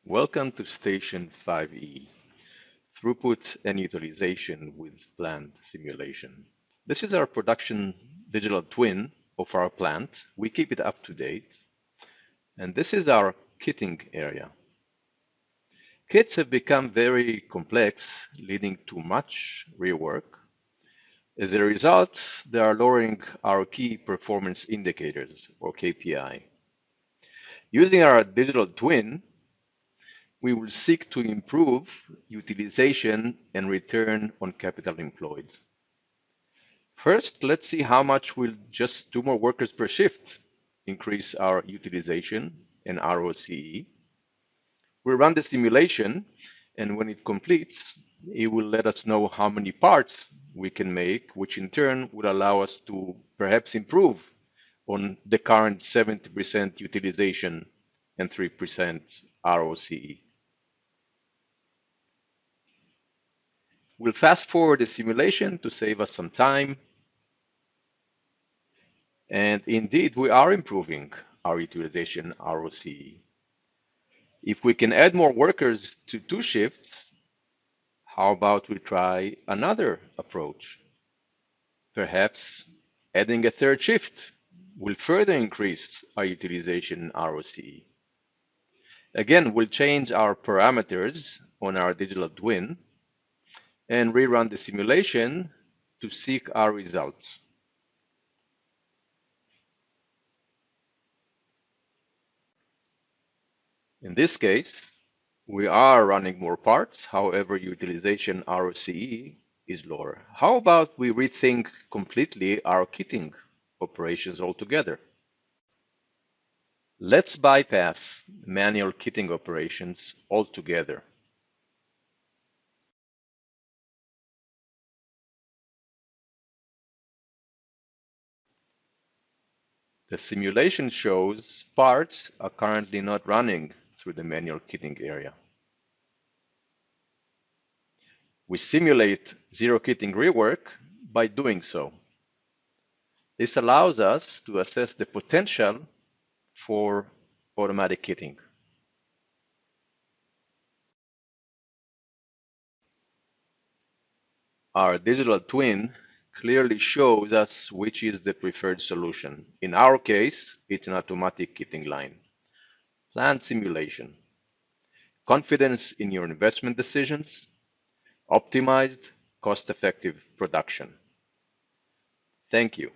Welcome to Station 5E, Throughput and Utilization with Plant Simulation. This is our production digital twin of our plant. We keep it up to date. And this is our kitting area. Kits have become very complex, leading to much rework. As a result, they are lowering our key performance indicators, or KPI. Using our digital twin, we will seek to improve utilization and return on capital employed. First, let's see how much will just 2 more workers per shift increase our utilization and ROCE. We'll run the simulation, and when it completes, it will let us know how many parts we can make, which in turn will allow us to perhaps improve on the current 70% utilization and 3% ROCE. We'll fast forward the simulation to save us some time. And indeed, we are improving our utilization ROCE. If we can add more workers to 2 shifts, how about we try another approach? Perhaps adding a 3rd shift will further increase our utilization ROCE. Again, we'll change our parameters on our digital twin and rerun the simulation to seek our results. In this case, we are running more parts, however, utilization ROCE is lower. How about we rethink completely our kitting operations altogether? Let's bypass manual kitting operations altogether. The simulation shows parts are currently not running through the manual kitting area. We simulate zero kitting rework by doing so. This allows us to assess the potential for automatic kitting. Our digital twin clearly shows us which is the preferred solution. In our case, it's an automatic kitting line. Plant simulation. Confidence in your investment decisions. Optimized, cost-effective production. Thank you.